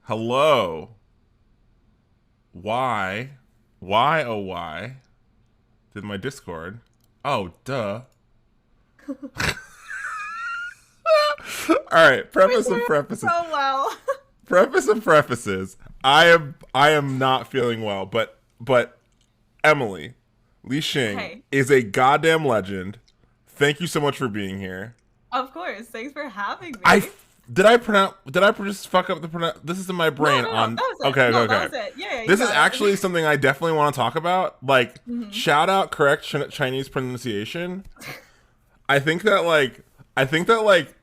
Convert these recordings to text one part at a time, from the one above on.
Hello. Why? Why, oh, why did my Discord? Oh, duh. All right, We're preface of doing prefaces. so well. Preface of prefaces. I am not feeling well, but Emily, liixing Hey, is a goddamn legend. Thank you so much for being here. of course. Thanks for having I me. did I just fuck up the pronoun? This is in my No, brain no, no. on. That was it. Okay, okay, No, that okay. was it. Yeah, you This is got it. actually something I definitely want to talk about. Like, hmm shout out correct Chinese pronunciation. I think that like I think that like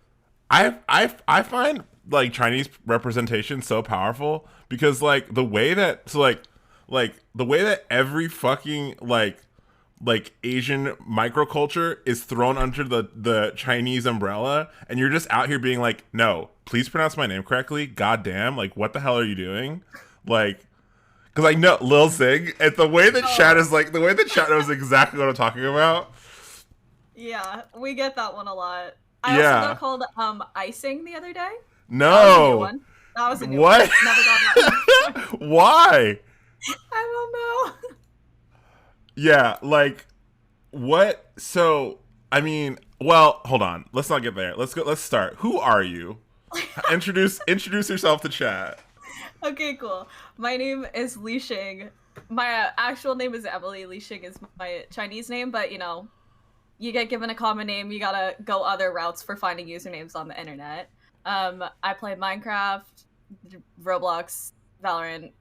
I find like Chinese representation so powerful because like the way that like the way that every fucking like Asian microculture is thrown under the Chinese umbrella, and you're just out here being like, no, please pronounce my name correctly. God damn, like what the hell are you doing? Like, because I know Lil Sig, and the way that chat Oh, is like the way that chat knows exactly what I'm talking about. yeah. We get that one a lot. I also got Yeah, called icing the other day. That was a new no, one. That was a new one. what? Never got that one before. Why? I don't know. Yeah, like what? So I mean, well, hold on. Let's not get there. Let's go. Let's start. Who are you? Introduce yourself to chat. Okay, cool. My name is liixing. My actual name is Emily. liixing is my Chinese name, but you get given a common name, you gotta go other routes for finding usernames on the internet. I play Minecraft, Roblox, Valorant,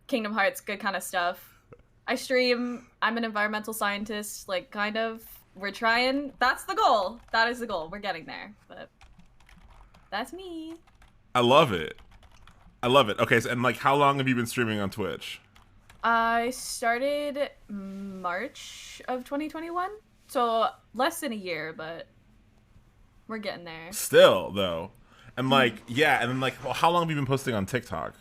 Kingdom Hearts, good kind of stuff. I stream. I'm an environmental scientist, like kind of. We're trying. That's the goal. That is the goal. We're getting there. But that's me. I love it. I love it. Okay, so, and like, how long have you been streaming on Twitch? I started March of 2021, so less than a year, but we're getting there. Still though, and Mhm. like, yeah, and then like, well, how long have you been posting on TikTok?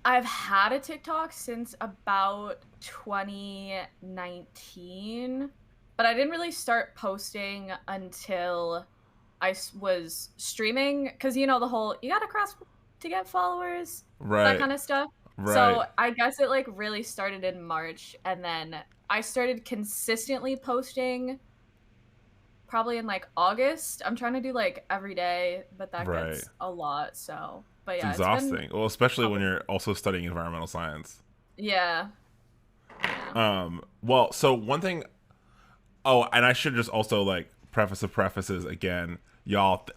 I've had a TikTok since about 2019, but I didn't really start posting until was streaming because the whole you gotta cross to get followers, that Right, kind of stuff. right, So I guess it like really started in March, and then I started consistently posting probably in like August. I'm trying to do like every day, but that right. gets a lot. So, but It's yeah, it's been exhausting. Well, especially a when couple. you're also studying environmental science. Yeah, yeah. Well, so one thing. Oh, and I should just also like preface of prefaces again, y'all.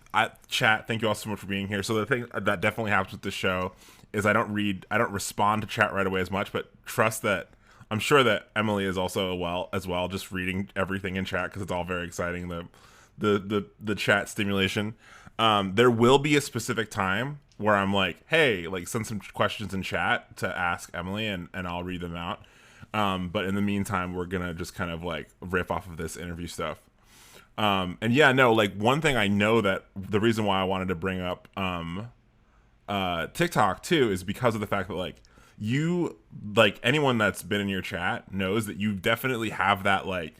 Chat. Thank you all so much for being here. So the thing that definitely happens with this show is I don't respond to chat right away as much, but trust that I'm sure that Emily is also as well, just reading everything in chat because it's all very exciting. The chat stimulation. There will be a specific time where I'm like, hey, like send some questions in chat to ask Emily, and I'll read them out. But in the meantime, we're gonna just kind of like riff off of this interview stuff. And yeah, no, like one thing I know that the reason why I wanted to bring up TikTok too is because of the fact that you like anyone that's been in your chat knows that you definitely have that like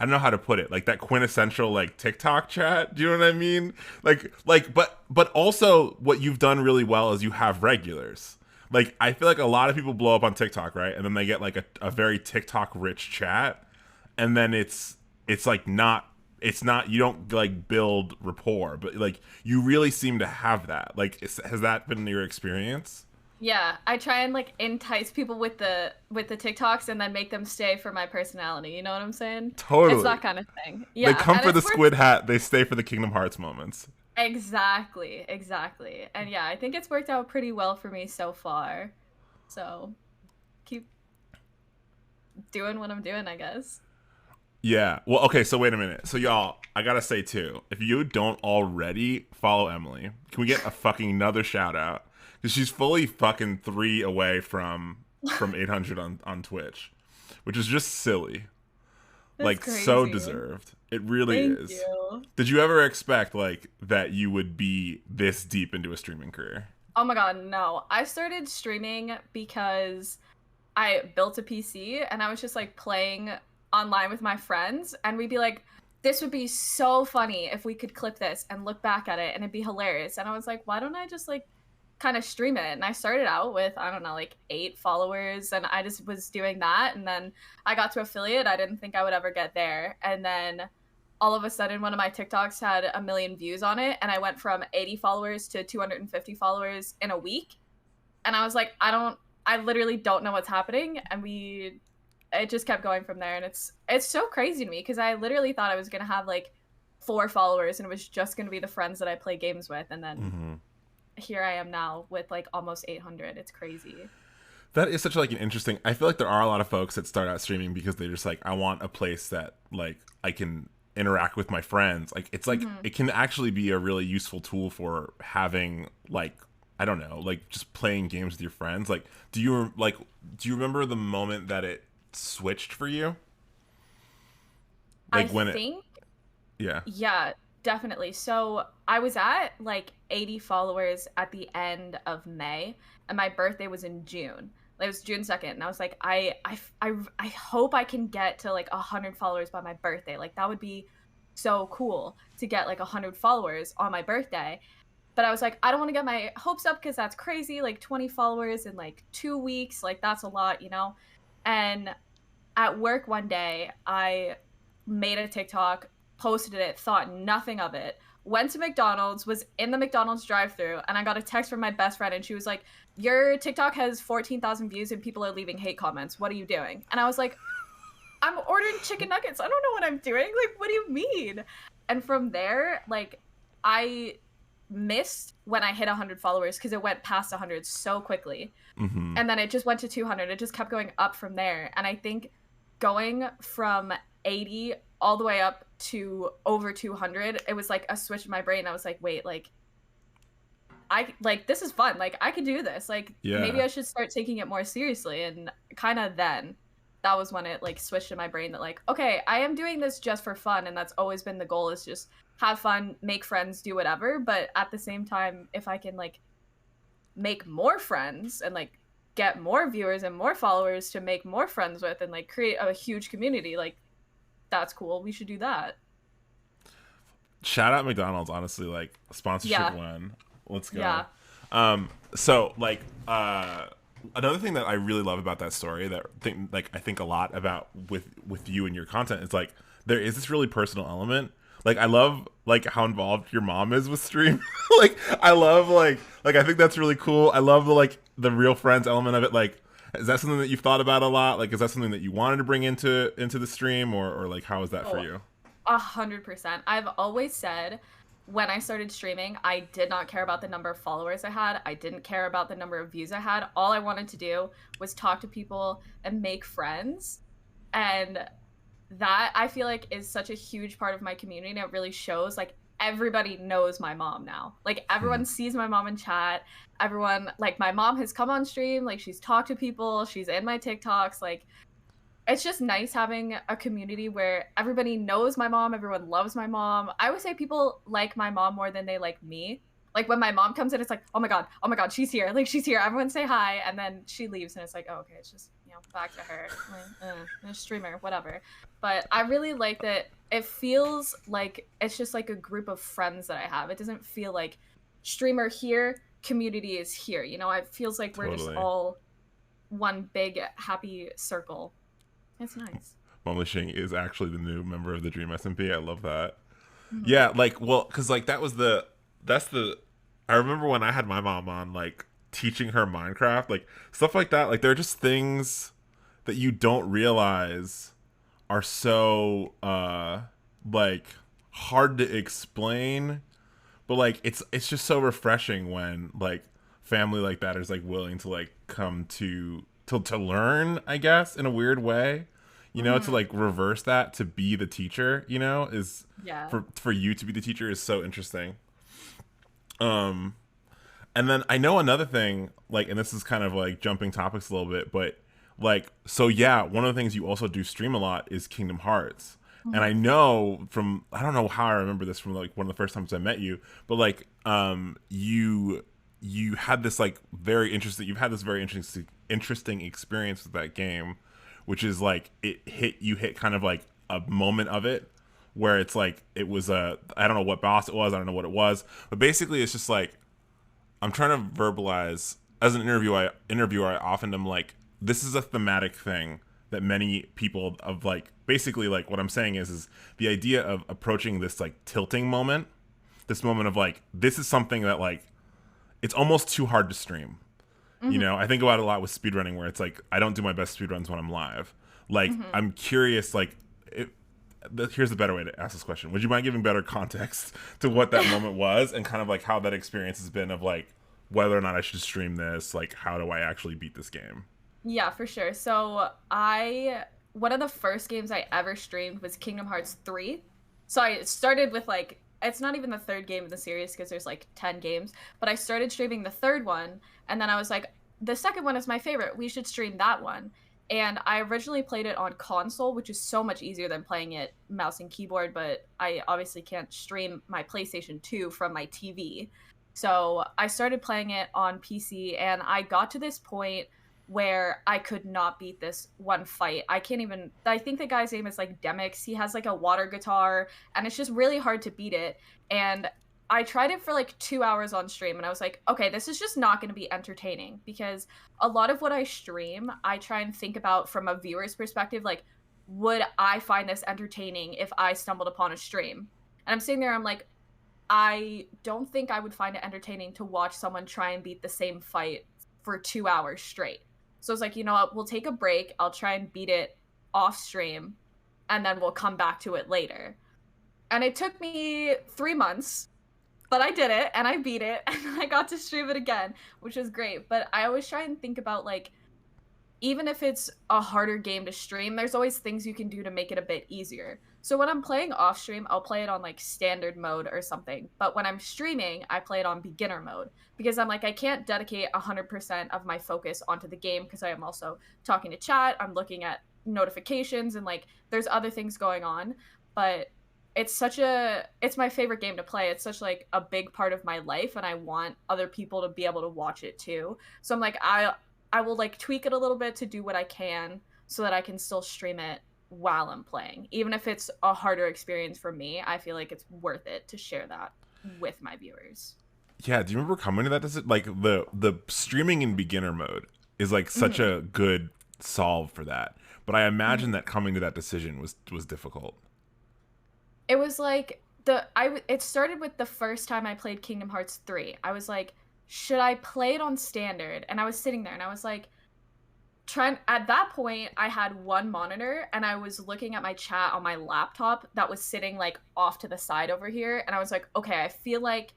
I don't know how to put it, like that quintessential like TikTok chat. Do you know what I mean? But also what you've done really well is you have regulars. Like I feel like a lot of people blow up on TikTok, right? And then they get like a very TikTok rich chat, and then it's like not it's not you don't like build rapport, but like you really seem to have that. Like has that been your experience? Yeah, I try and like entice people with the TikToks and then make them stay for my personality. You know what I'm saying? It's Totally. that kind of thing. They Yeah, come and for the it's worked squid hat, they stay for the Kingdom Hearts moments. exactly, exactly. And yeah, I think it's worked out pretty well for me so far. So, keep doing what I'm doing, I guess. Yeah. Well, okay, so wait a minute. So y'all, I gotta say too, if you don't already follow Emily, can we get a fucking another shout out? Because she's fully fucking 3 away from 800 on Twitch, which is just silly. That's Like so crazy. deserved. It really Thank is. you. Did you ever expect like that you would be this deep into a streaming career? Oh my god, no. I started streaming because I built a PC and I was just like playing online with my friends, and we'd be like, this would be so funny if we could clip this and look back at it and it'd be hilarious. And I was like, why don't I just like kind of stream it. And I started out with, I don't know, like 8 followers, and I just was doing that. And then I got to affiliate. I didn't think I would ever get there. And then all of a sudden, one of my TikToks had 1 million views on it. And I went from 80 followers to 250 followers in a week. And I was like, I literally don't know what's happening. And it just kept going from there. And it's so crazy to me because I literally thought I was going to have like 4 followers and it was just going to be the friends that I play games with. And then here I am now with like almost 800. It's crazy. That is such like an interesting. I feel like there are a lot of folks that start out streaming because they're just like, I want a place that like I can interact with my friends. Like it's like it can actually be a really useful tool for having like, I don't know, like just playing games with your friends. Like, do you remember the moment that it switched for you? Like yeah, definitely. So I was at like 80 followers at the end of May, and my birthday was in June. It was June 2nd, and I was like, I hope I can get to like 100 followers by my birthday. Like that would be so cool to get like 100 followers on my birthday. But I was like, I don't want to get my hopes up because that's crazy. Like 20 followers in like 2 weeks, like that's a lot, you know? And at work one day, I made a TikTok, posted it, thought nothing of it, went to McDonald's, was in the McDonald's drive-thru, and I got a text from my best friend, and she was like, your TikTok has 14,000 views and people are leaving hate comments. What are you doing? And I was like, I'm ordering chicken nuggets. I don't know what I'm doing. Like, what do you mean? And from there, like, I missed when I hit 100 followers because it went past 100 so quickly. And then it just went to 200. It just kept going up from there. And I think going from 80 all the way up to over 200, it was like a switch in my brain. I was like, wait, like, this is fun. Like, I could do this. Like, maybe I should start taking it more seriously. And kind of then, that was when it, like, switched in my brain that, like, okay, I am doing this just for fun. And that's always been the goal, is just have fun, make friends, do whatever. But at the same time, if I can, like, make more friends and, like, get more viewers and more followers to make more friends with and, like, create a huge community, like, that's cool. We should do that. Shout out McDonald's, honestly, like, sponsorship one. Let's go. Yeah. So like another thing that I really love about that story that I think a lot about with you and your content is like there is this really personal element. Like I love like how involved your mom is with stream. Like I love like I think that's really cool. I love the real friends element of it. Like is that something that you've thought about a lot? Like is that something that you wanted to bring into the stream or like how is that for you? 100%. I've always said when I started streaming, I did not care about the number of followers I had. I didn't care about the number of views I had. All I wanted to do was talk to people and make friends. And that, I feel like, is such a huge part of my community. And it really shows, like, everybody knows my mom now. Like, everyone sees my mom in chat. Everyone, like, my mom has come on stream. Like, she's talked to people. She's in my TikToks. Like, it's just nice having a community where everybody knows my mom, everyone loves my mom. I would say people like my mom more than they like me. Like when my mom comes in, it's like, oh my god, she's here. Like she's here. Everyone say hi, and then she leaves, and it's like, oh, okay, it's just back to her, like, a streamer, whatever. But I really like that. It feels like it's just like a group of friends that I have. It doesn't feel like streamer here, community is here. It feels like we're just all one big happy circle. It's nice. Mom liixing is actually the new member of the Dream SMP. I love that. Yeah, like, well, because like I remember when I had my mom on, like teaching her Minecraft, like stuff like that. Like there are just things that you don't realize are so like hard to explain, but like it's just so refreshing when like family like that is like willing to like come to learn, I guess, in a weird way, to like reverse that, to be the teacher, is for you to be the teacher is so interesting. And then I know another thing, like, and this is kind of like jumping topics a little bit, but like, so yeah, one of the things you also do stream a lot is Kingdom Hearts. And I know I don't know how I remember this from like one of the first times I met you, but like, you had this like you've had this very interesting experience with that game, which is like you hit kind of like a moment of it where it's like it was I don't know what boss it was, I don't know what it was, but basically it's just like I'm trying to verbalize as an interviewer. I often am like, this is a thematic thing that many people of like basically like what I'm saying is the idea of approaching this like tilting moment, this moment of like this is something that like it's almost too hard to stream. You Mm-hmm. know, I think about it a lot with speedrunning where it's like I don't do my best speedruns when I'm live. Like Mm-hmm. I'm curious like here's the better way to ask this question. Would you mind giving better context to what that moment was and kind of like how that experience has been of like whether or not I should stream this, like how do I actually beat this game? Yeah, for sure. So I one of the first games I ever streamed was Kingdom Hearts 3. So I started with like it's not even the third game in the series because there's like 10 games, but I started streaming the third one and then I was like the second one is my favorite. We should stream that one. And I originally played it on console, which is so much easier than playing it mouse and keyboard, but I obviously can't stream my PlayStation 2 from my TV. So I started playing it on PC and I got to this point where I could not beat this one fight. I can't even I think the guy's name is like Demix. He has like a water guitar and it's just really hard to beat it. And I tried it for like 2 hours on stream and I was like, okay, this is just not going to be entertaining because a lot of what I stream, I try and think about from a viewer's perspective like would I find this entertaining if I stumbled upon a stream? And I'm sitting there I'm like I don't think I would find it entertaining to watch someone try and beat the same fight for 2 hours straight. So it's like, you know what, we'll take a break. I'll try and beat it off stream and then we'll come back to it later. And it took me 3 months, but I did it and I beat it and I got to stream it again, which was great. But I always try and think about like, even if it's a harder game to stream, there's always things you can do to make it a bit easier. So when I'm playing off stream, I'll play it on like standard mode or something. But when I'm streaming, I play it on beginner mode because I'm like, I can't dedicate 100% of my focus onto the game because I am also talking to chat, I'm looking at notifications, and like there's other things going on. But it's my favorite game to play. It's such like a big part of my life and I want other people to be able to watch it too. So I'm like I will like tweak it a little bit to do what I can so that I can still stream it while I'm playing. Even if it's a harder experience for me, I feel like it's worth it to share that with my viewers. Yeah, do you remember coming to that? Does it like the streaming in beginner mode is like such Mm-hmm. a good solve for that. But I Mm-hmm. imagine that coming to that decision was difficult. It was like it started with the first time I played Kingdom Hearts 3. I was like, should I play it on standard? And I was sitting there and I was like trying at that point I had one monitor and I was looking at my chat on my laptop that was sitting like off to the side over here and I was like, okay, I feel like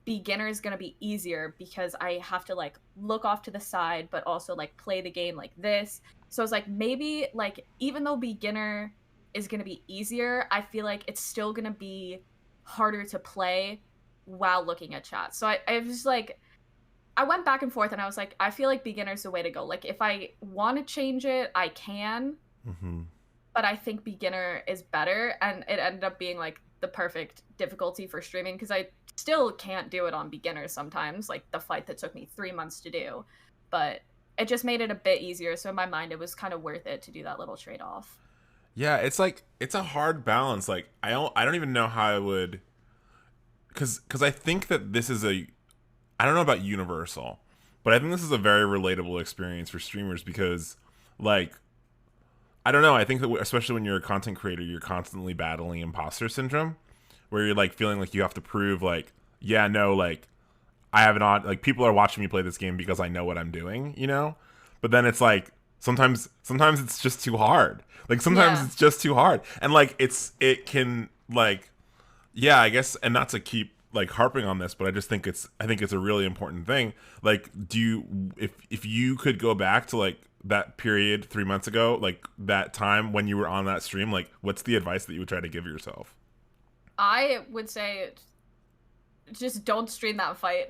beginner is going to be easier because I have to like look off to the side but also like play the game like this. So I was like maybe like even though beginner is going to be easier, I feel like it's still going to be harder to play while looking at chat. So I was like I went back and forth and I was like, I feel like beginner's the way to go. Like if I want to change it, I can, Hmm. but I think beginner is better. And it ended up being like the perfect difficulty for streaming because I still can't do it on beginner sometimes, like the fight that took me 3 months to do. But it just made it a bit easier. So in my mind, it was kind of worth it to do that little trade off. Yeah, it's like it's a hard balance. Like I don't even know how I would because I think that this is a I don't know about universal, but I think this is a very relatable experience for streamers because like I don't know. I think that especially when you're a content creator, you're constantly battling imposter syndrome, where you're like feeling like you have to prove like, yeah, no, like I have not like people are watching me play this game because I know what I'm doing, you know. But then it's like sometimes it's just too hard. Like sometimes Yeah. it's just too hard, and like it can like yeah, I guess, and not to keep like harping on this, but I think it's a really important thing. Like, do you if you could go back to like that period 3 months ago, like that time when you were on that stream, like what's the advice that you would try to give yourself? I would say just don't stream that fight.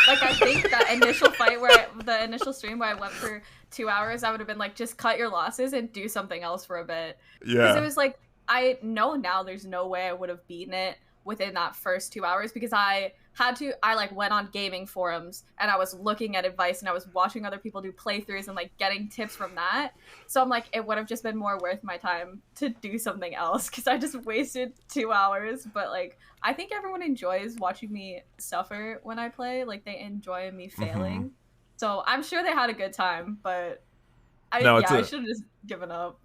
Like I think that initial fight the initial stream where I went for 2 hours, I would have been like, just cut your losses and do something else for a bit. Because it Yeah. was like I know now there's no way I would have beaten it within that first 2 hours because I I like went on gaming forums and I was looking at advice and I was watching other people do playthroughs and like getting tips from that. So I'm like, it would have just been more worth my time to do something else because I just wasted 2 hours. But like, I think everyone enjoys watching me suffer when I play. Like, they enjoy me Mm-hmm. failing. So I'm sure they had a good time, but No, I should have just given up.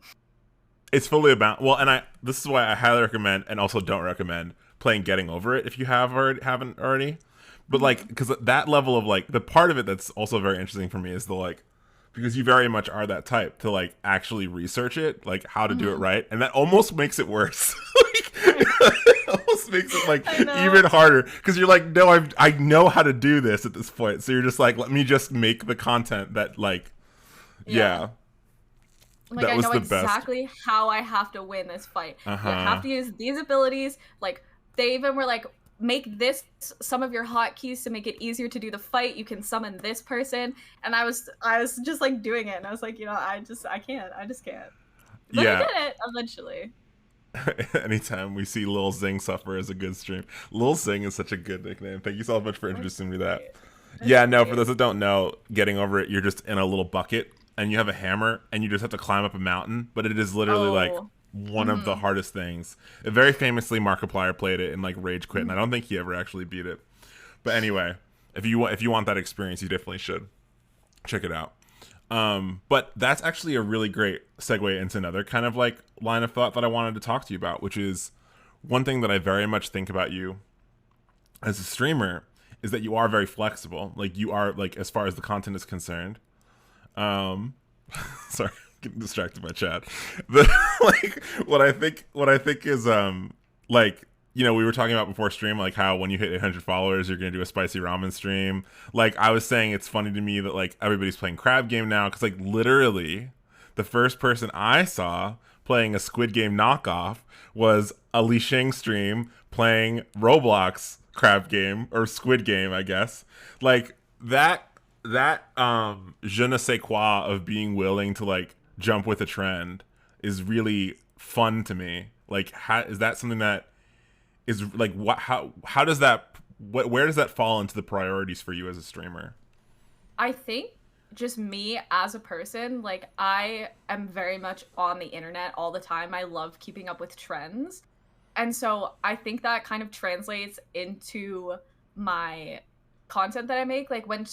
it's fully about, well, and this is why I highly recommend and also don't recommend playing Getting Over It if you haven't already. But like, Hmm. because that level of like the part of it that's also very interesting for me is the like, because you very much are that type to like actually research it, like how to do it Hmm. right, and that almost makes it worse. Like, it almost makes it like I know. even harder because you're like, no, I know how to do this at this point, so you're just like, let me just make the content that like, Yeah. yeah, Like that I was know the best. exactly how I have to win this fight. Uh You have huh. to use these abilities. Like they even were like, make this some of your hotkeys to make it easier to do the fight. You can summon this person, and I was just like doing it, and I was like, I just can't. But I Yeah. did it eventually. Anytime we see Lil Zing suffer is a good stream. Lil Zing is such a good nickname. Thank you so much for It's introducing me to that. great. It's Yeah, no, for great. those that don't know, Getting Over It, you're just in a little bucket and you have a hammer and you just have to climb up a mountain, but it is literally like Oh. one of the Mm-hmm. hardest things. Very famously, Markiplier played it and like rage quit, and I Mm-hmm. don't think he ever actually beat it. But anyway, if you want that experience, you definitely should check it out. But that's actually a really great segue into another kind of like line of thought that I wanted to talk to you about, which is one thing that I very much think about you as a streamer is that you are very flexible. Like you are like as far as the content is concerned. Um, sorry, getting distracted by chat. The like what I think is like we were talking about before stream like how when you hit 800 followers you're gonna do a spicy ramen stream. Like I was saying, it's funny to me that like everybody's playing crab game now because like literally the first person I saw playing a Squid Game knockoff was a liixing stream playing Roblox crab game or Squid Game, I guess. Like that je ne sais quoi of being willing to like jump with a trend is really fun to me. Like, is that something that is like what? How does that? Where does that fall into the priorities for you as a streamer? I think just me as a person, like I am very much on the internet all the time. I love keeping up with trends. And so I think that kind of translates into my content that I make. Like when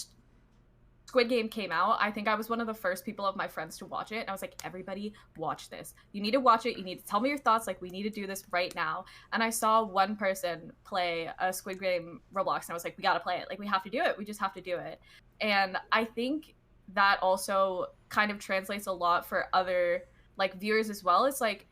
Squid Game came out, I think I was one of the first people of my friends to watch it. And I was like, everybody watch this. You need to watch it. You need to tell me your thoughts. Like, we need to do this right now. And I saw one person play a Squid Game Roblox, and I was like, we got to play it. Like, we have to do it. We just have to do it. And I think that also kind of translates a lot for other like viewers as well. It's like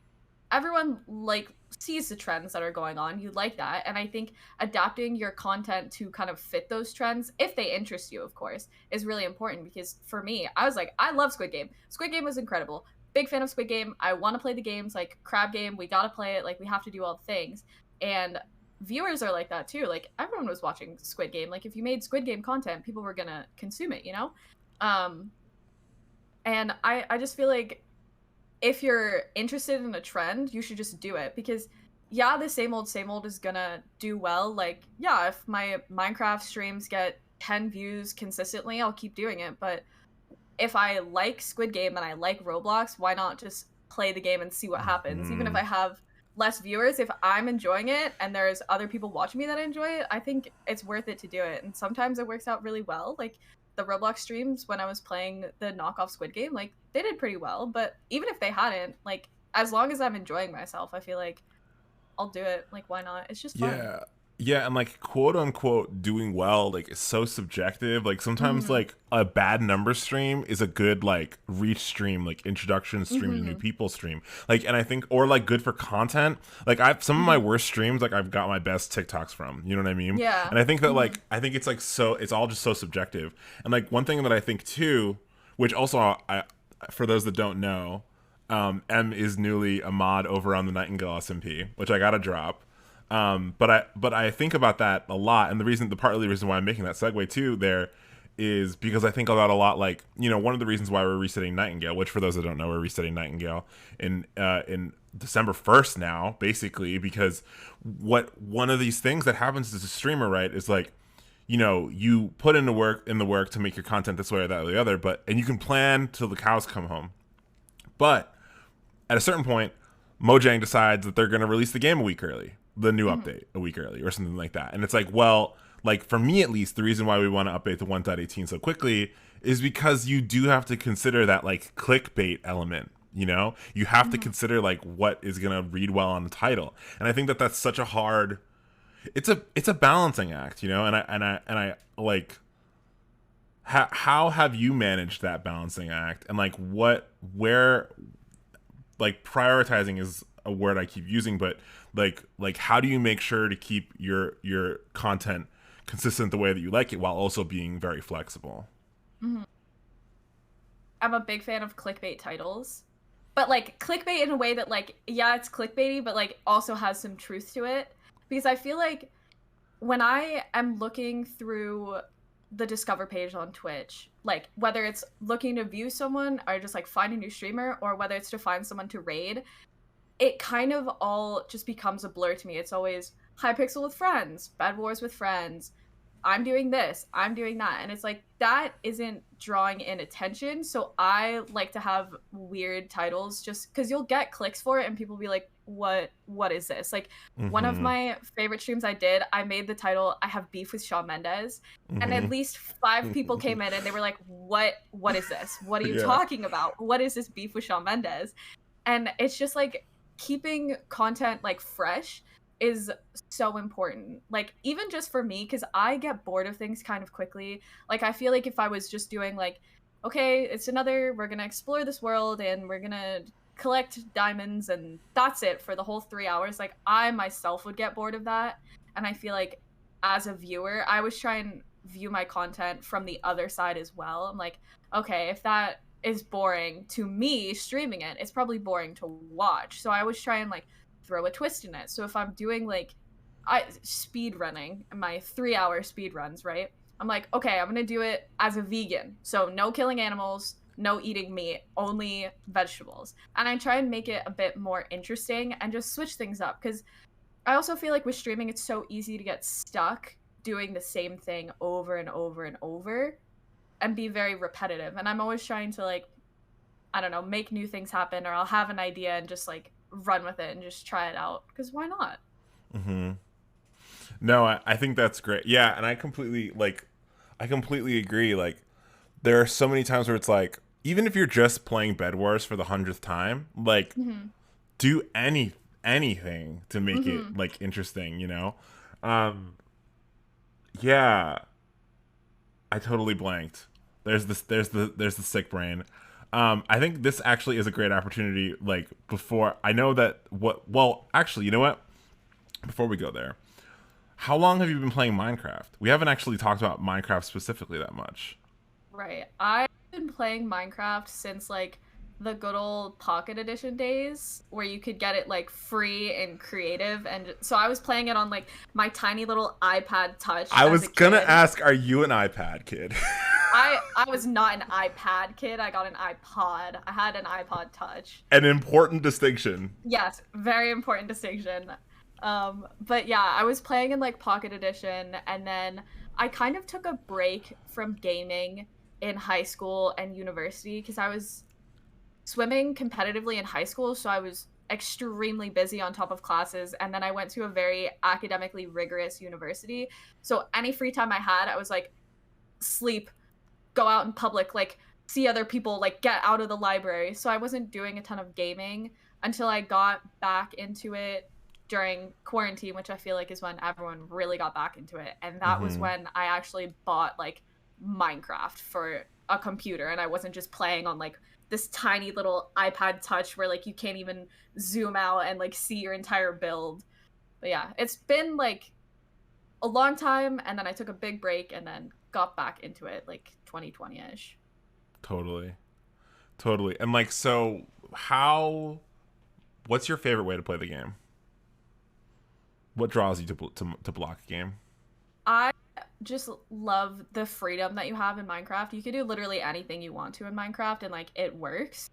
everyone like sees the trends that are going on. You like that. And I think adapting your content to kind of fit those trends, if they interest you, of course, is really important because for me, I was like, I love Squid Game. Squid Game was incredible. Big fan of Squid Game. I want to play the games like Crab Game. We got to play it. Like we have to do all the things. And viewers are like that too. Like everyone was watching Squid Game. Like if you made Squid Game content, people were going to consume it, you know? Um and I just feel like if you're interested in a trend, you should just do it because yeah, the same old is gonna do well. Like, yeah, if my Minecraft streams get 10 views consistently, I'll keep doing it. But if I like Squid Game and I like Roblox, why not just play the game and see what happens? Even if Mm, I have less viewers, if I'm enjoying it and there's other people watching me that enjoy it, I think it's worth it to do it. And sometimes it works out really well. Like the Roblox streams when I was playing the knockoff Squid Game, like they did pretty well. But even if they hadn't, like as long as I'm enjoying myself, I feel like I'll do it. Like why not? It's just fun. yeah. Yeah, and like quote unquote doing well, like it's so subjective. Like sometimes Mm-hmm. like a bad number stream is a good like reach stream, like introduction stream to new Mm-hmm. people stream. Like and I think or like good for content. Like I've some of my Mm-hmm. worst streams like I've got my best TikToks from. You know what I mean? Yeah. And I think that Mm-hmm. like I think it's like so it's all just so subjective. And like one thing that I think too, which also I for those that don't know, M is newly a mod over on the Nightingale SMP, which I gotta drop. But I think about that a lot, and the partly reason why I'm making that segue too there is because I think about a lot like one of the reasons why we're resetting Nightingale, which for those that don't know, we're resetting Nightingale in December 1st now, basically, because what one of these things that happens as a streamer, right, is like, you know, you put in the work to make your content this way or that or the other, but and you can plan till the cows come home. But at a certain point, Mojang decides that they're going to release the game a week early, the new update a week early, or something like that. And it's like, well, like for me at least, the reason why we want to update to 1.18 so quickly is because you do have to consider that like clickbait element. You know, you have to consider like what is going to read well on the title, and I think that that's such a hard. It's a balancing act, you know, and I like. How have you managed that balancing act, and like where like prioritizing is a word I keep using, but like how do you make sure to keep your content consistent the way that you like it while also being very flexible? Mm-hmm. I'm a big fan of clickbait titles, but like clickbait in a way that like, yeah, it's clickbaity, but like also has some truth to it. Because I feel like when I am looking through the discover page on Twitch, like whether it's looking to view someone or just like find a new streamer, or whether it's to find someone to raid, it kind of all just becomes a blur to me. It's always Hypixel with friends, Bed Wars with friends, I'm doing this, I'm doing that. And it's like that isn't drawing in attention. So I like to have weird titles just because you'll get clicks for it and people will be like, what is this? Like one of my favorite streams I did, I made the title I have beef with Shawn Mendes. And at least 5 people came in and they were like, what is this? What are you talking about? What is this beef with Shawn Mendes? And it's just like keeping content like fresh is so important. Like even just for me, because I get bored of things kind of quickly. Like I feel like if I was just doing like, okay, it's another, we're gonna explore this world and we're gonna collect diamonds and that's it for the whole 3 hours, like I myself would get bored of that. And I feel like as a viewer, I always try and view my content from the other side as well. I'm like, okay, if that is boring to me streaming it, it's probably boring to watch. So I always try and like throw a twist in it. So if I'm doing like speed running, my 3-hour speed runs, right? I'm like, okay, I'm gonna do it as a vegan. So no killing animals, no eating meat, only vegetables. And I try and make it a bit more interesting and just switch things up. Because I also feel like with streaming, it's so easy to get stuck doing the same thing over and over and over and be very repetitive. And I'm always trying to like, I don't know, make new things happen, or I'll have an idea and just like run with it and just try it out. Because why not? No, I think that's great. Yeah, and I completely agree. Like there are so many times where it's like, even if you're just playing Bed Wars for the 100th time, like do anything to make it like interesting, you know? Yeah, I totally blanked. There's the sick brain. I think this actually is a great opportunity. Like before, I know that what. Well, actually, you know what? Before we go there, how long have you been playing Minecraft? We haven't actually talked about Minecraft specifically that much. Right. I've been playing Minecraft since like the good old Pocket Edition days where you could get it like free and creative. And so I was playing it on like my tiny little iPad Touch. I was gonna ask, are you an iPad kid? I was not an iPad kid. I got an iPod. I had an iPod Touch. An important distinction. Yes, very important distinction. But yeah, I was playing in like Pocket Edition, and then I kind of took a break from gaming in high school and university because I was swimming competitively in high school, so I was extremely busy on top of classes, and then I went to a very academically rigorous university. So any free time I had, I was like sleep, go out in public, like see other people, like get out of the library. So I wasn't doing a ton of gaming until I got back into it during quarantine, which I feel like is when everyone really got back into it. And that was when I actually bought like Minecraft for a computer, and I wasn't just playing on like this tiny little iPad Touch where like you can't even zoom out and like see your entire build. But yeah, it's been like a long time, and then I took a big break and then got back into it like 2020-ish. Totally. And like, so what's your favorite way to play the game? What draws you to block a game? I just love the freedom that you have in Minecraft. You can do literally anything you want to in Minecraft, and like it works.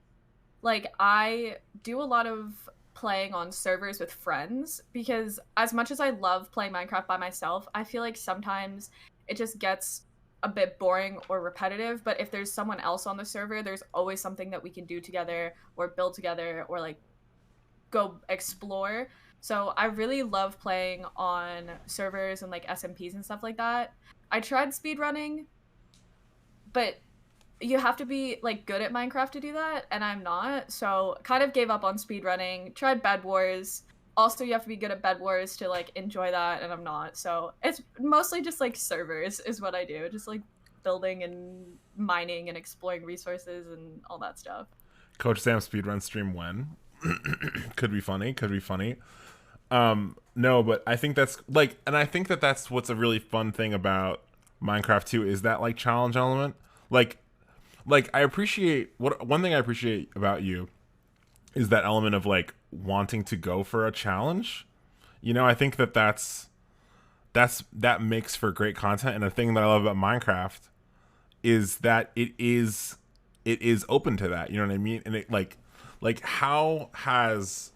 Like I do a lot of playing on servers with friends, because as much as I love playing Minecraft by myself, I feel like sometimes it just gets a bit boring or repetitive. But if there's someone else on the server, there's always something that we can do together or build together or like go explore. So I really love playing on servers and like SMPs and stuff like that. I tried speedrunning, but you have to be like good at Minecraft to do that, and I'm not. So kind of gave up on speedrunning. Tried Bed Wars. Also, you have to be good at Bed Wars to like enjoy that, and I'm not. So it's mostly just like servers is what I do. Just like building and mining and exploring resources and all that stuff. Coach Sam speedrun stream when? Could be funny. Could be funny. No, but I think that's like, and I think that that's what's a really fun thing about Minecraft too, is that like challenge element. Like, I appreciate what one thing I appreciate about you is that element of like wanting to go for a challenge. You know, I think that that makes for great content. And the thing that I love about Minecraft is that it is open to that. You know what I mean? And it like how does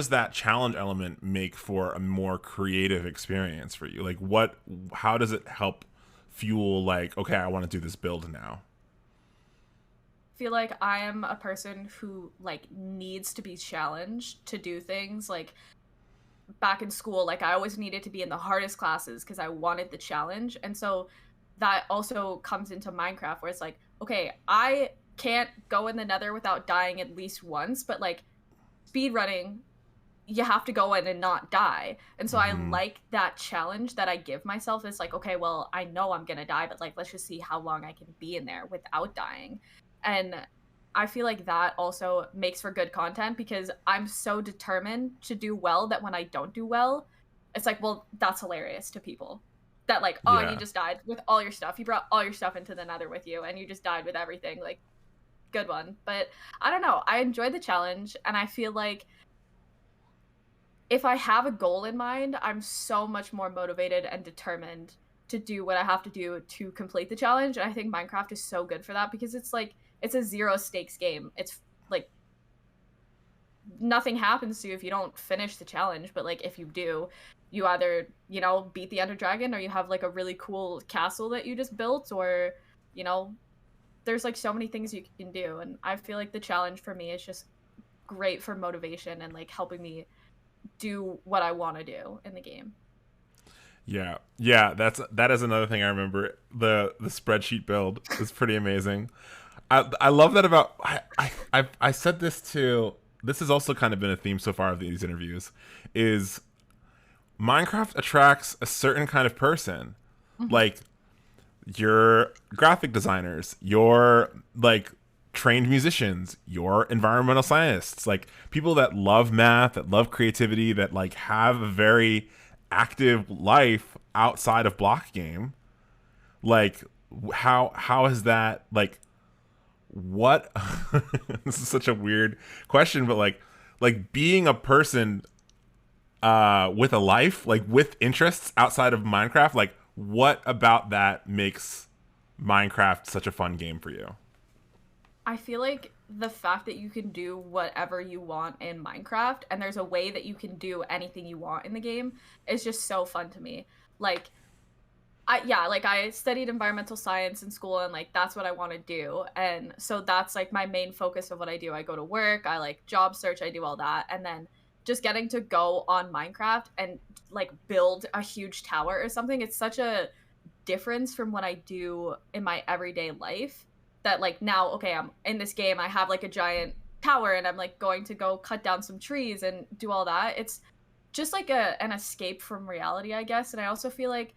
that challenge element make for a more creative experience for you? Like how does it help fuel like, okay, I want to do this build now? Feel like I am a person who like needs to be challenged to do things. Like back in school, like I always needed to be in the hardest classes because I wanted the challenge. And so that also comes into Minecraft where it's like, okay, I can't go in the nether without dying at least once, but like speed running, you have to go in and not die. And so I Mm-hmm. like that challenge that I give myself. Is like, okay, well, I know I'm gonna die, but like let's just see how long I can be in there without dying. And I feel like that also makes for good content because I'm so determined to do well that when I don't do well, it's like, well, that's hilarious to people. That like, oh, you Yeah. just died with all your stuff. You brought all your stuff into the nether with you and you just died with everything. Like, good one. But I don't know. I enjoyed the challenge and I feel like if I have a goal in mind, I'm so much more motivated and determined to do what I have to do to complete the challenge. And I think Minecraft is so good for that because it's like it's a zero stakes game. It's like nothing happens to you if you don't finish the challenge, but like if you do, you either, you know, beat the Ender Dragon or you have like a really cool castle that you just built or, you know, there's like so many things you can do. And I feel like the challenge for me is just great for motivation and like helping me do what I want to do in the game. Yeah. Yeah, that is another thing I remember. The spreadsheet build is pretty amazing. I love that about I said this to this has also kind of been a theme so far of these interviews is Minecraft attracts a certain kind of person. Mm-hmm. Like your graphic designers, your like trained musicians, your environmental scientists, like people that love math, that love creativity, that like have a very active life outside of block game. Like how is that like what this is such a weird question, but like being a person with a life, like with interests outside of Minecraft, like what about that makes Minecraft such a fun game for you? I feel like the fact that you can do whatever you want in Minecraft and there's a way that you can do anything you want in the game is just so fun to me. Like like I studied environmental science in school and like that's what I want to do. And so that's like my main focus of what I do. I go to work, I like job search, I do all that. And then just getting to go on Minecraft and like build a huge tower or something, it's such a difference from what I do in my everyday life that like now, okay, I'm in this game, I have like a giant tower and I'm like going to go cut down some trees and do all that. It's just like an escape from reality, I guess. And I also feel like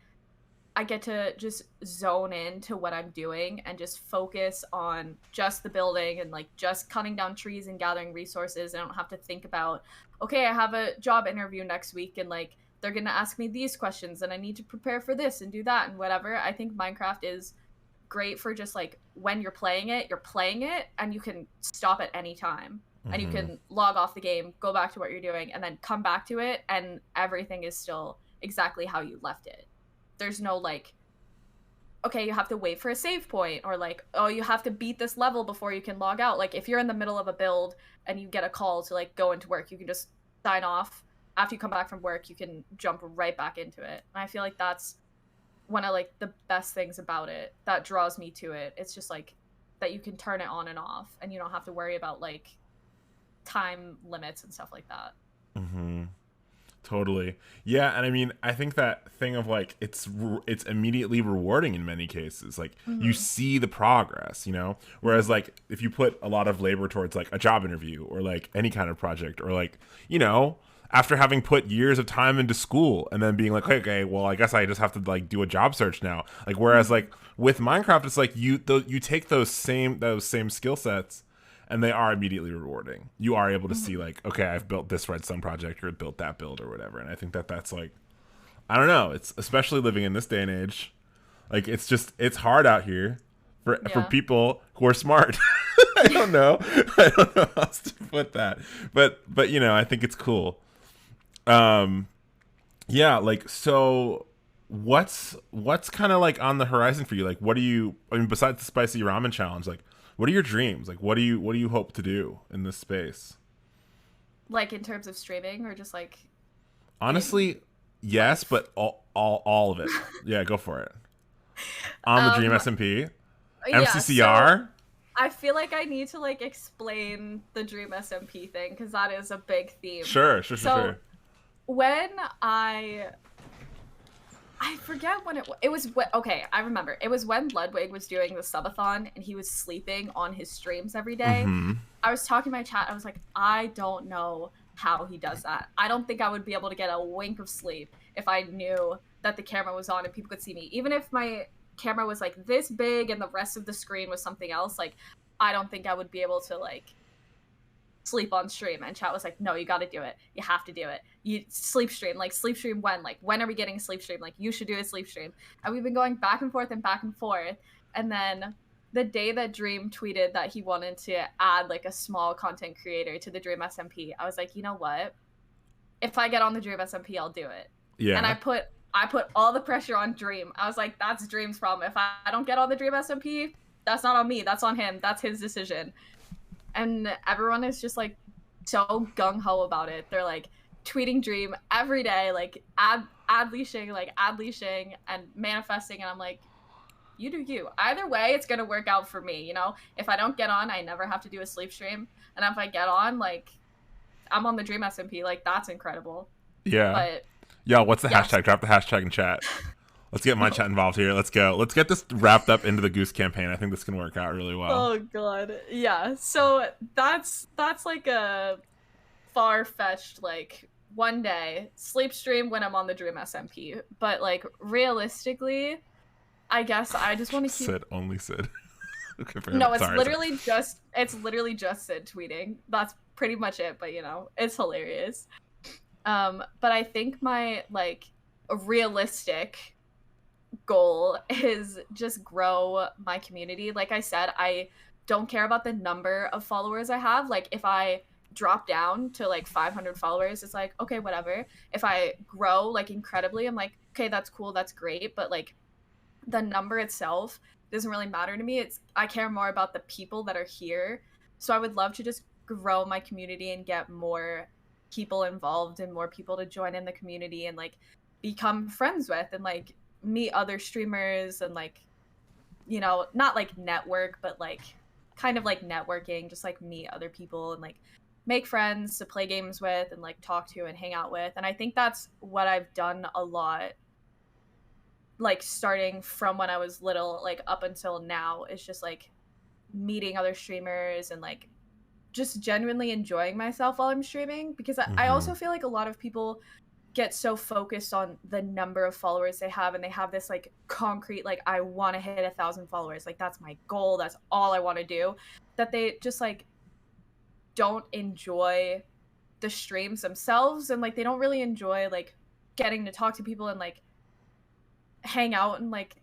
I get to just zone into what I'm doing and just focus on just the building and like just cutting down trees and gathering resources. I don't have to think about, okay, I have a job interview next week and like they're going to ask me these questions and I need to prepare for this and do that and whatever. I think Minecraft is great for just like when you're playing it and you can stop at any time and you Mm-hmm. can log off the game, go back to what you're doing and then come back to it and everything is still exactly how you left it. There's no like okay, you have to wait for a save point, or like, oh, you have to beat this level before you can log out. Like if you're in the middle of a build and you get a call to like go into work, you can just sign off. After you come back from work, you can jump right back into it. And I feel like that's one of like the best things about it that draws me to it. It's just like that you can turn it on and off and you don't have to worry about like time limits and stuff like that. Mm-hmm. Totally. Yeah, and I mean, I think that thing of like it's immediately rewarding in many cases. Like you Mm-hmm. see the progress, you know? Whereas like if you put a lot of labor towards like a job interview or like any kind of project or like, you know, after having put years of time into school and then being like, okay, well, I guess I just have to like do a job search now. Like whereas Mm-hmm. like with Minecraft it's like you take those same skill sets and they are immediately rewarding. You are able to see Mm-hmm. like, okay, I've built this redstone project or built that build or whatever, and I think that that's like, I don't know, it's especially living in this day and age, like it's hard out here for Yeah. people who are smart. I don't know, I don't know how else to put that, but you know, I think it's cool. Um, yeah, like so. What's kind of like on the horizon for you? Like, what do you? I mean, besides the spicy ramen challenge, like, what are your dreams? Like, what do you hope to do in this space? Like in terms of streaming or just like in Honestly, yes, life. but all of it. Yeah, go for it. On the Dream Um SMP, yeah, so MCCR. I feel like I need to like explain the Dream SMP thing because that is a big theme. Sure, sure, sure, So sure. when I forget when it was okay, I remember. It was when Ludwig was doing the subathon and he was sleeping on his streams every day. Mm-hmm. I was talking to my chat. I was like, I don't know how he does that. I don't think I would be able to get a wink of sleep if I knew that the camera was on and people could see me. Even if my camera was like this big and the rest of the screen was something else, like I don't think I would be able to like sleep on stream. And chat was like, no, you got to do it. You have to do it. You sleep stream, like sleep stream when? Like when are we getting a sleep stream? Like you should do a sleep stream. And we've been going back and forth and back and forth. And then the day that Dream tweeted that he wanted to add like a small content creator to the Dream SMP, I was like, you know what? If I get on the Dream SMP, I'll do it. And Yeah, I put all the pressure on Dream. I was like, that's Dream's problem. If I don't get on the Dream SMP, that's not on me. That's on him. That's his decision. And everyone is just like so gung ho about it. They're like tweeting Dream every day, like add liixing, like add liixing and manifesting. And I'm like, you do you. Either way, it's gonna work out for me. You know, if I don't get on, I never have to do a sleep stream. And if I get on, like I'm on the Dream SMP, like that's incredible. yeah, But yeah. What's the yes, hashtag? Drop the hashtag in chat. Let's get my chat involved here. Let's go. Let's get this wrapped up into the Goose campaign. I think this can work out really well. oh god, yeah. So that's like a far fetched like one day sleep stream when I'm on the Dream SMP. But like realistically, I guess I just want to keep. Sid, only Sid. Okay, fair No, enough. Sorry, sorry. it's literally just Sid tweeting. That's pretty much it. But you know, it's hilarious. But I think my like realistic goal is just grow my community. Like I said, I don't care about the number of followers I have. Like if I drop down to like 500 followers, it's like, okay, whatever. If I grow like incredibly, I'm like, okay, that's cool, that's great, but like the number itself doesn't really matter to me. It's I care more about the people that are here. So I would love to just grow my community and get more people involved and more people to join in the community and like become friends with and like meet other streamers and like you know not like network but like kind of like networking, just like meet other people and like make friends to play games with and like talk to and hang out with. And I think that's what I've done a lot, like starting from when I was little like up until now, is just like meeting other streamers and like just genuinely enjoying myself while I'm streaming. Because I Mm-hmm. also feel like a lot of people get so focused on the number of followers they have and they have this like concrete like I want to hit 1,000 followers, like that's my goal, that's all I want to do, that they just like don't enjoy the streams themselves and like they don't really enjoy like getting to talk to people and like hang out and like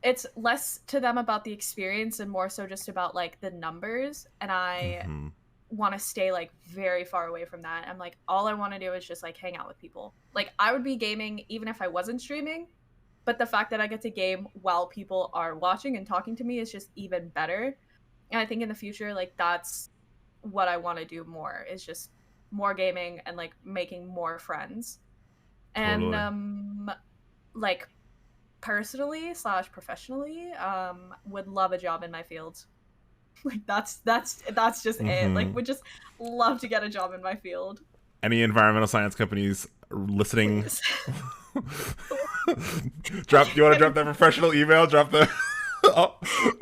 it's less to them about the experience and more so just about like the numbers. And I Mm-hmm. want to stay like very far away from that. I'm like all I want to do is just like hang out with people. Like I would be gaming even if I wasn't streaming, but the fact that I get to game while people are watching and talking to me is just even better. And I think in the future, like that's what I want to do more, is just more gaming and like making more friends. And Totally. like personally slash professionally, would love a job in my field. Like that's just it. Like Mm-hmm. would just love to get a job in my field. Any environmental science companies listening? Please. Drop. You want to drop Getting that professional email? Drop the. Oh,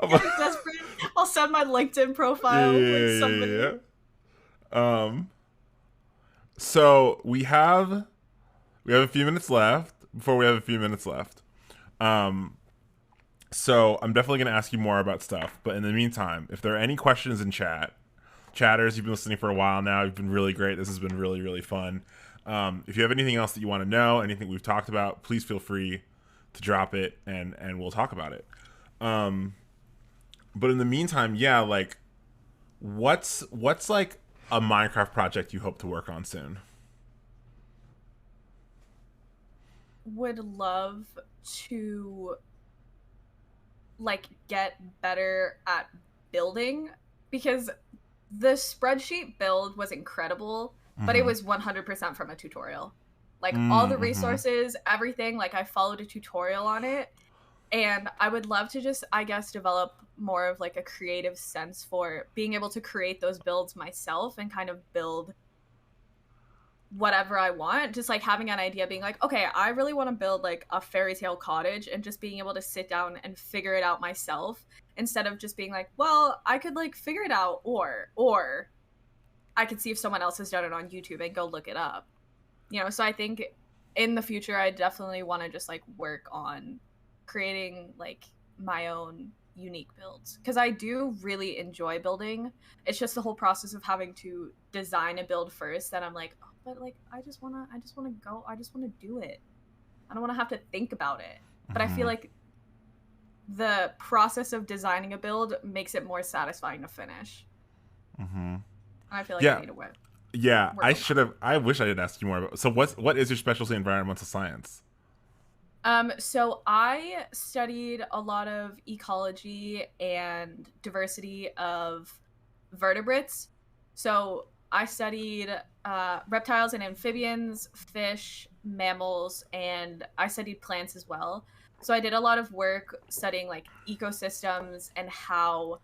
getting desperate. I'll send my LinkedIn yeah, profile with yeah, somebody. yeah, yeah. So we have a few minutes left. Before we have a few minutes left, um, so I'm definitely going to ask you more about stuff. But in the meantime, if there are any questions in chat, chatters, you've been listening for a while now. You've been really great. This has been really, really fun. If you have anything else that you want to know, anything we've talked about, please feel free to drop it, and we'll talk about it. Um, but in the meantime, yeah, like what's like a Minecraft project you hope to work on soon? Would love to like get better at building, because the spreadsheet build was incredible, but it Mm-hmm. was 100% from a tutorial. Like all the Mm-hmm. resources, everything, like I followed a tutorial on it. And I would love to just, I guess, develop more of like a creative sense for being able to create those builds myself and kind of build whatever I want. Just like having an idea, being like, okay, I really want to build like a fairy tale cottage, and just being able to sit down and figure it out myself, instead of just being like, well, I could like figure it out, or I could see if someone else has done it on YouTube and go look it up. So I think in the future I definitely want to just like work on creating like my own unique builds, because I do really enjoy building. It's just the whole process of having to design a build first that I'm like, oh, but like I just want to do it. I don't want to have to think about it. But I feel Mm-hmm. like the process of designing a build makes it more satisfying to finish. Mm-hmm. And I feel like I Yeah, need to yeah. work I on should that. have. I wish I did ask you more about. So what is your specialty in environmental science? So I studied a lot of ecology and diversity of vertebrates. So I studied reptiles and amphibians, fish, mammals, and I studied plants as well. So I did a lot of work studying like ecosystems and how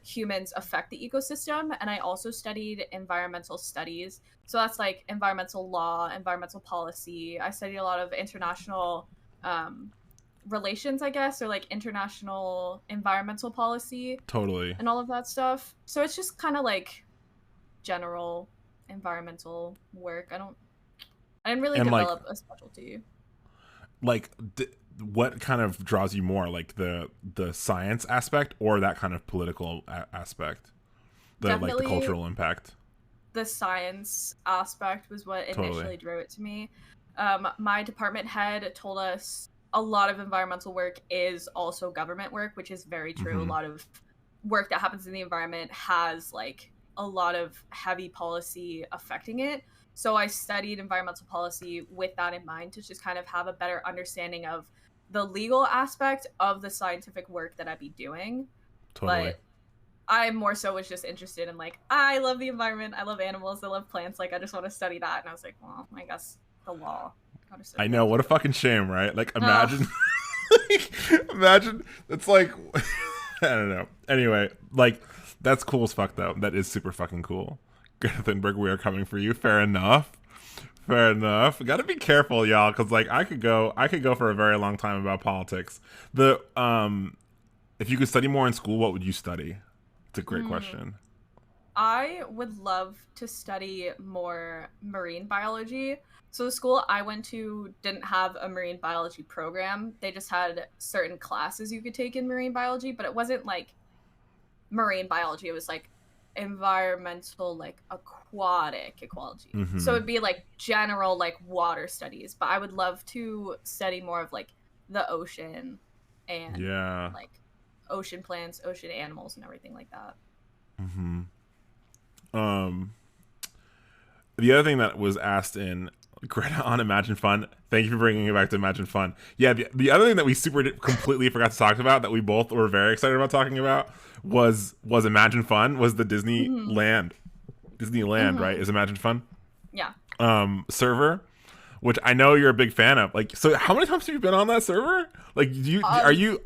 humans affect the ecosystem. And I also studied environmental studies. So that's like environmental law, environmental policy. I studied a lot of international um, relations, I guess, or like international environmental policy Totally. and all of that stuff. So it's just kind of like general environmental work. I didn't really And develop a specialty. like what kind of draws you more, like the science aspect or that kind of political aspect, the Definitely cultural impact? the science aspect was what Totally. initially drew it to me. My department head told us a lot of environmental work is also government work, which is very true. A Mm-hmm. lot of work that happens in the environment has like a lot of heavy policy affecting it. So I studied environmental policy with that in mind, to just kind of have a better understanding of the legal aspect of the scientific work that I'd be doing. Totally. But I more so was just interested in like, I love the environment, I love animals, I love plants, like I just want to study that. And I was like, well, I guess the law. Gotta I study know, that what a too. fucking shame, right? Like Ugh. imagine imagine it's like I don't know. Anyway, like that's cool as fuck though. That is super fucking cool. Greta Thunberg, we are coming for you. Fair enough. Fair enough. Got to be careful, y'all, because like I could go for a very long time about politics. If you could study more in school, what would you study? It's a great Mm. question. I would love to study more marine biology. So the school I went to didn't have a marine biology program. They just had certain classes you could take in marine biology, but it wasn't like marine biology. It was like environmental, like aquatic ecology. So Mm-hmm. it'd be like general like water studies. But I would love to study more of like the ocean and Yeah. like ocean plants, ocean animals, and everything like that. Mm-hmm. Um, the other thing that was asked in Greta on Imagine Fun. Thank you for bringing it back to Imagine Fun. Yeah, the other thing that we completely forgot to talk about that we both were very excited about talking about was Imagine Fun, was the Disneyland, right? Is Imagine Fun Yeah. server, which I know you're a big fan of. Like, so how many times have you been on that server? Like, are you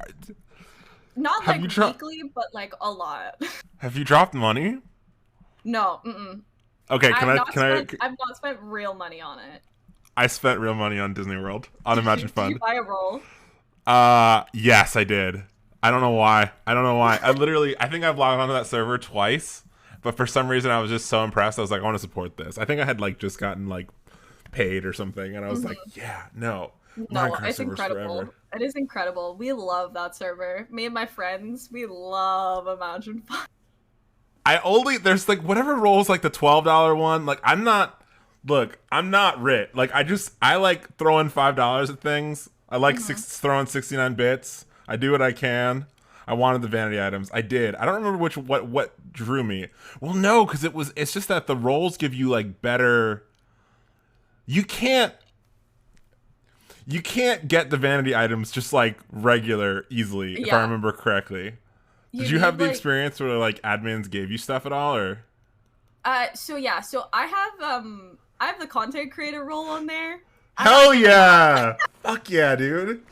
Not have like you weekly, but like a lot. have you dropped money? No, mm-mm. Okay, I've not spent real money on it. I spent real money on Disney World on Imagine Did you Fun. buy a roll? Yes, I did. I don't know why. I think I've logged onto that server twice, but for some reason I was just so impressed. I was like, I want to support this. I think I had like just gotten like paid or something, and I was like, yeah, no. No, it's incredible. Forever. It is incredible. We love that server. Me and my friends, we love Imagine Fun. There's like whatever rolls like the $12 one. Like I'm not rich. Like I like throwing $5 at things. I like throwing 69 bits. I do what I can. I wanted the vanity items. I did. I don't remember what drew me. Well, no, because it's just that the rolls give you like better. You can't get the vanity items just like regular easily, if I remember correctly. Did you have the experience where like admins gave you stuff at all, or? So I have the content creator role on there. Hell yeah! Fuck yeah, dude.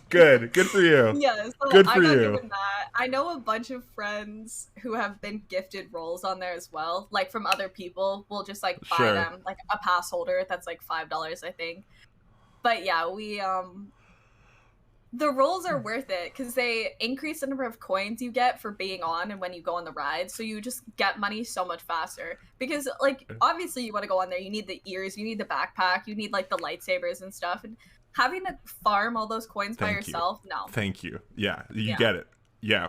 Good for you. Yeah, so good for I got you. given that. I know a bunch of friends who have been gifted roles on there as well. Like from other people, we'll just like buy them, like a pass holder that's like $5, I think. But yeah, the rolls are worth it because they increase the number of coins you get for being on and when you go on the ride. So you just get money so much faster. Because, like, obviously you want to go on there. You need the ears, you need the backpack, you need, like, the lightsabers and stuff. And having to farm all those coins by yourself, no. Thank you. Yeah, you get it. Yeah.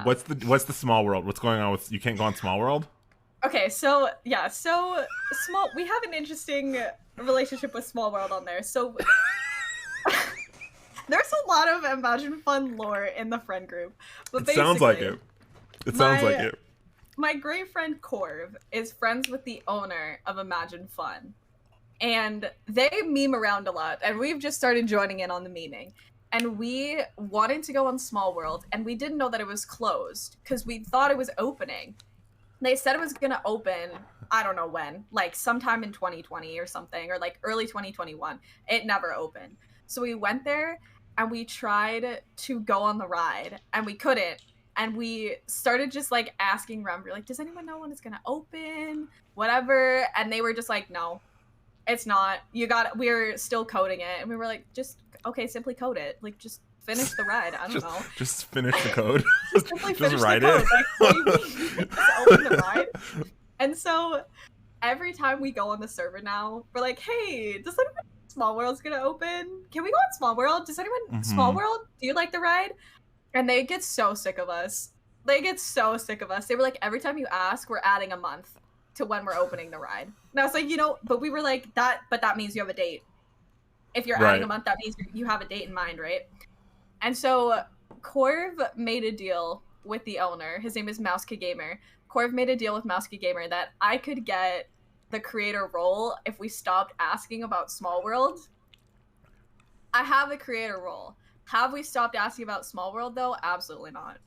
What's the Small World? What's going on with... You can't go on Small World? Okay, so we have an interesting relationship with Small World on there. So... There's a lot of Imagine Fun lore in the friend group. But it sounds like it. It sounds like it. My great friend Corv is friends with the owner of Imagine Fun. And they meme around a lot. And we've just started joining in on the memeing. And we wanted to go on Small World. And we didn't know that it was closed. Because we thought it was opening. They said it was going to open, I don't know when. Like sometime in 2020 or something. Or like early 2021. It never opened. So we went there. And we tried to go on the ride, and we couldn't. And we started just, like, asking around. We're like, does anyone know when it's going to open? Whatever. And they were just like, no, it's not. We're still coding it. And we were like, okay, simply code it. Like, just finish the ride. I don't know. Just finish the code. just write it. Like, just open the ride. And so every time we go on the server now, we're like, hey, does anyone Small World's gonna open? Can we go on Small World? Does anyone Small World? Do you like the ride? And they get so sick of us. They were like, every time you ask, we're adding a month to when we're opening the ride. And I was like, but we were like, that means you have a date. If you're adding a month, that means you have a date in mind, right? And so Corv made a deal with the owner. His name is Mouska Gamer. Corv made a deal with Mouska Gamer that I could get the creator role if we stopped asking about Small World. I have the creator role. Have we stopped asking about Small World though? Absolutely not.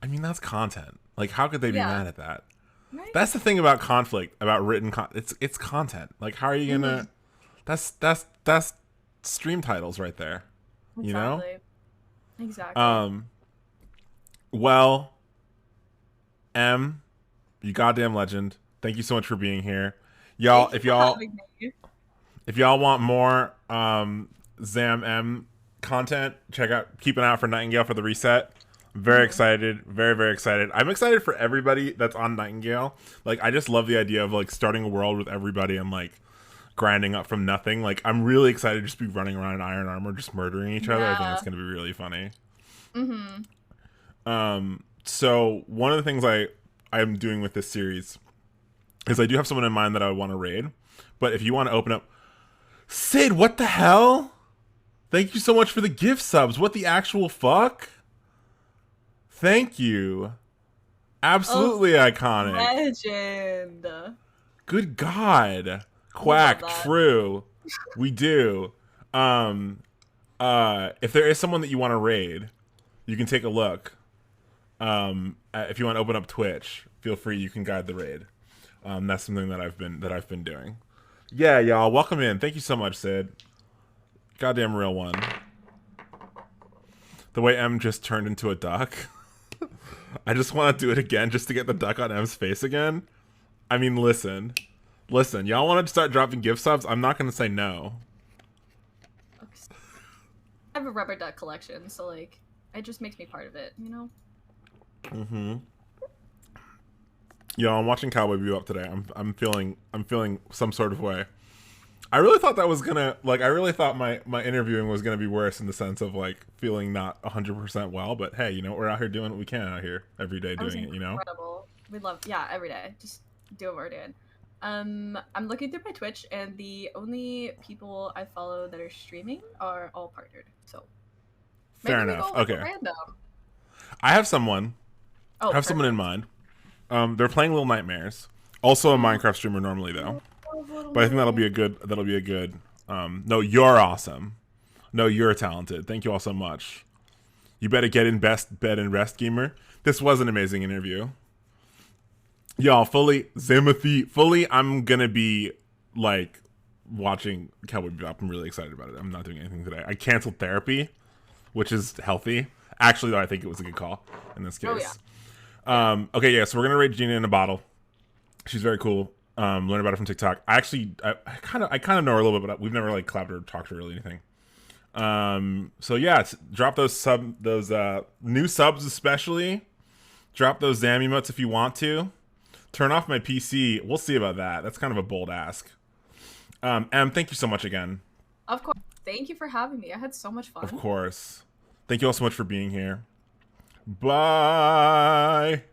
I mean, that's content. Like, how could they be mad at that? Right? That's the thing about conflict, about written content. It's content. Like, how are you gonna? That's stream titles right there. Exactly. You know? Exactly. Well, you goddamn legend. Thank you so much for being here. Y'all, if y'all want more Zam M content, keep an eye out for Nightingale for the reset. Very excited. Very, very excited. I'm excited for everybody that's on Nightingale. Like, I just love the idea of like starting a world with everybody and like grinding up from nothing. Like, I'm really excited to just be running around in iron armor, just murdering each other. I think it's gonna be really funny. So one of the things I'm doing with this series is I do have someone in mind that I want to raid. But if you want to open up... Sid, what the hell? Thank you so much for the gift subs. What the actual fuck? Thank you. Absolutely iconic. Legend. Good God. We love Quack, that. true. We do. Um, if there is someone that you want to raid, you can take a look. If you want to open up Twitch, feel free. You can guide the raid. That's something that I've been doing. Yeah, y'all, welcome in. Thank you so much, Sid. Goddamn real one. The way M just turned into a duck. I just want to do it again just to get the duck on M's face again. I mean, listen, y'all want to start dropping gift subs? I'm not gonna say no. I have a rubber duck collection, so like, it just makes me part of it, you know? Mm-hmm. Yo, I'm watching Cowboy Bebop today. I'm feeling some sort of way. I really thought that was gonna I really thought my interviewing was gonna be worse in the sense of like feeling not 100% well. But hey, you know, we're out here doing what we can out here every day That was doing it. You know. incredible. We love, yeah, every day. Just do what we're doing. I'm looking through my Twitch, and the only people I follow that are streaming are all partnered. So Fair maybe we enough. go with a Okay, random. I have someone. Oh, I have someone in perfect. mind. They're playing Little Nightmares. Also a Minecraft streamer normally though. But I think that'll be a good no, you're awesome. No, you're talented. Thank you all so much. You better get in best bed and rest, gamer. This was an amazing interview. Y'all, fully I'm gonna be like watching Cowboy Bebop. I'm really excited about it. I'm not doing anything today. I canceled therapy, which is healthy. Actually though, I think it was a good call in this Oh yeah. case. Okay, yeah, so we're gonna rate Gina in a bottle. She's very cool. Learn about her from TikTok. I kind of know her a little bit, but we've never like collabed or talked to her or anything. So yeah, drop those new subs especially. Drop those Zam emotes if you want to. Turn off my PC. We'll see about that. That's kind of a bold ask. Em, thank you so much again. Of course. Thank you for having me. I had so much Of fun. course. Thank you all so much for being here. Bye.